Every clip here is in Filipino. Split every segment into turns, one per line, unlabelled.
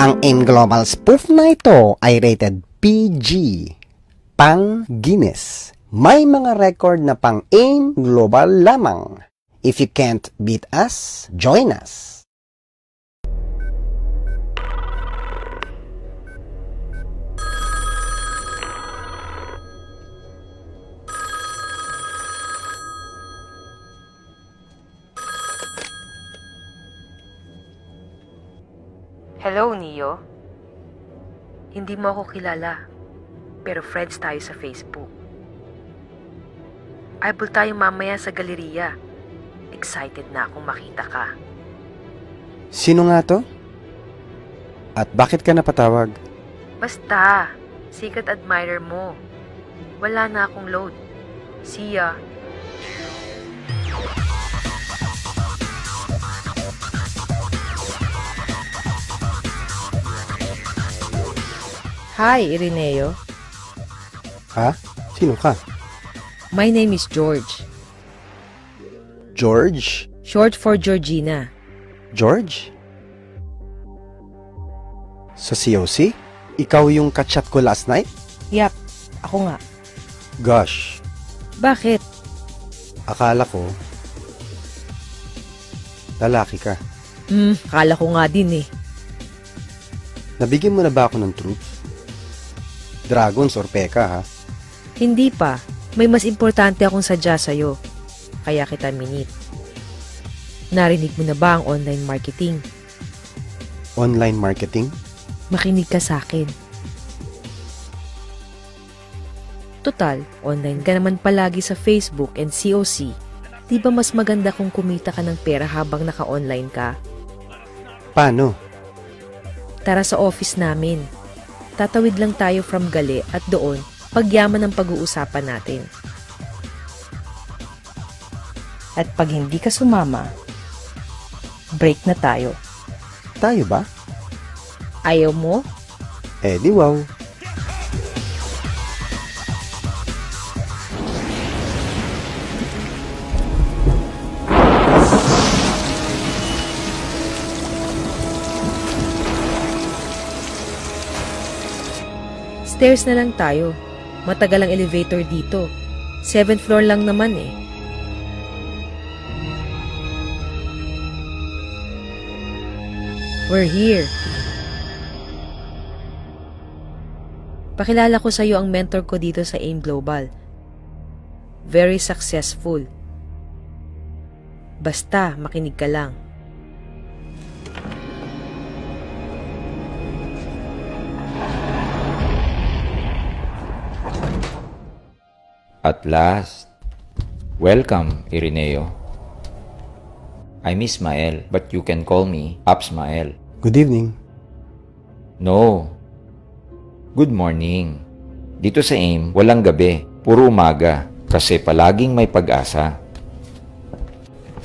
Ang AIM Global spoof na ito ay rated PG, pang Guinness. May mga record na pang AIM Global lamang. If you can't beat us, join us.
Hello, Neo. Hindi mo ako kilala, pero friends tayo sa Facebook. Eyeball tayo mamaya sa galeriya. Excited na akong makita ka.
Sino nga to? At bakit ka napatawag?
Basta, secret admirer mo. Wala na akong load. See ya. Hi, Ireneo.
Ha? Sino ka?
My name is George.
George?
Short for Georgina.
George? Sa COC? Ikaw yung kachat ko last night?
Yap, ako nga.
Gosh,
Bakit?
akala ko lalaki ka.
Akala ko nga din eh.
Nabigyan mo na ba ako ng truth? Dragons or peka, ha?
Hindi pa. May mas importante akong sadya sa'yo. Kaya kita minute. Narinig mo na ba ang online marketing?
Online marketing?
Makinig ka sa akin. Total, online ka naman palagi sa Facebook and COC. Di ba mas maganda kung kumita ka ng pera habang naka-online ka?
Paano?
Tara sa office namin. Tatawid lang tayo from Gali at doon, pagyaman ang pag-uusapan natin. At pag hindi ka sumama, break na tayo.
Tayo ba?
Ayaw mo?
Eh di wow.
Stairs na lang tayo. Matagal ang elevator dito. 7th floor lang naman eh. We're here. Pakilala ko sa iyo ang mentor ko dito sa AIM Global. Very successful. Basta makinig ka lang.
At last, welcome, Ireneo. I'm Ismael, but you can call me Apsmael.
Good evening.
No. Good morning. Dito sa AIM, walang gabi, puro umaga, kasi palaging may pag-asa.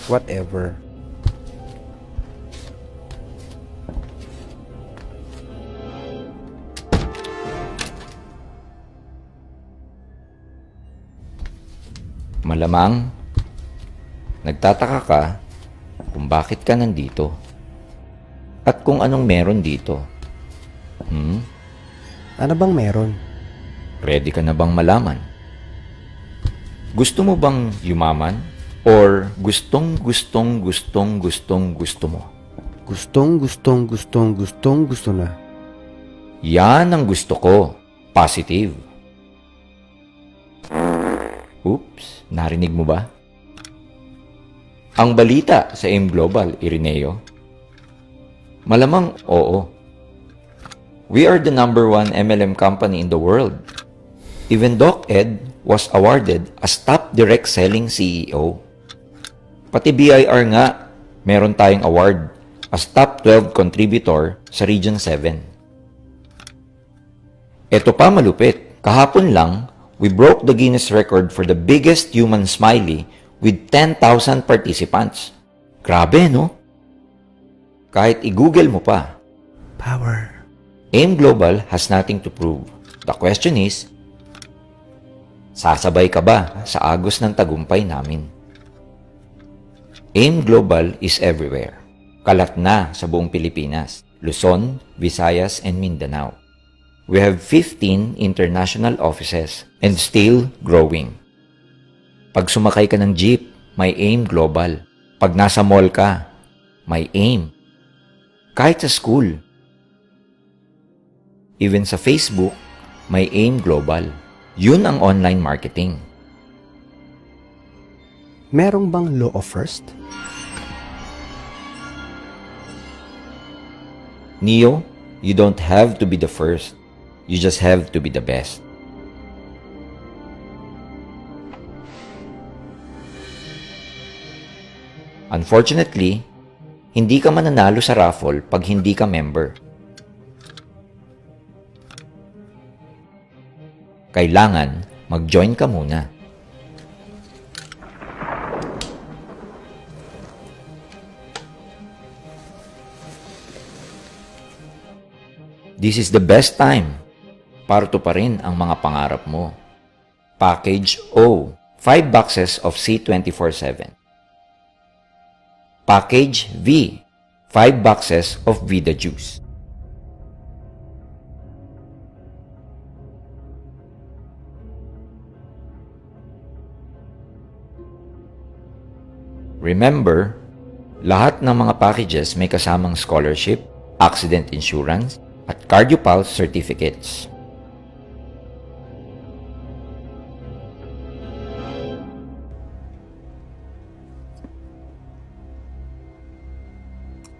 Whatever.
Malamang, nagtataka ka kung bakit ka nandito at kung anong meron dito.
Ano bang meron?
Ready ka na bang malaman? Gusto mo bang yumaman? Or gusto mo?
Gusto na.
Yan ang gusto ko. Positive. Oops, narinig mo ba? Ang balita sa AIM Global, Ireneo? Malamang oo. We are the #1 MLM company in the world. Even Doc Ed was awarded as top direct selling CEO. Pati BIR nga, meron tayong award as top 12 contributor sa Region 7. Ito pa malupit. Kahapon lang, we broke the Guinness record for the biggest human smiley with 10,000 participants. Grabe, no? Kahit i-google mo pa.
Power.
AIM Global has nothing to prove. The question is, sasabay ka ba sa agos ng tagumpay namin? AIM Global is everywhere. Kalat na sa buong Pilipinas. Luzon, Visayas, and Mindanao. We have 15 international offices and still growing. Pag sumakay ka ng jeep, may AIM Global. Pag nasa mall ka, may AIM. Kahit sa school. Even sa Facebook, may AIM Global. Yun ang online marketing.
Merong bang law of first?
Neo, you don't have to be the first. You just have to be the best. Unfortunately, hindi ka mananalo sa raffle pag hindi ka member. Kailangan mag-join ka muna. This is the best time para tuparin ang mga pangarap mo. Package O, 5 boxes of C24/7. Package V, 5 boxes of Vida Juice. Remember, lahat ng mga packages may kasamang scholarship, accident insurance, at CardioPulse certificates.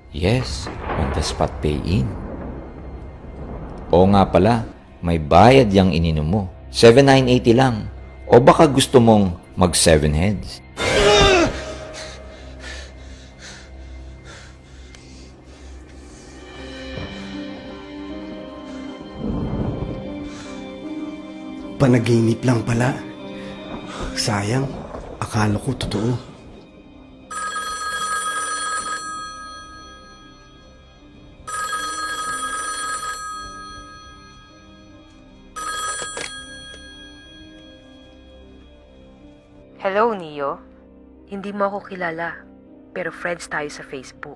Yes, on the spot pay-in. Oo nga pala, may bayad yang ininom mo. 7,980 lang. O baka gusto mong mag 7 heads?
Panaginip lang pala. Sayang, akala ko totoo.
Hello, Neo. Hindi mo ako kilala, pero friends tayo sa Facebook.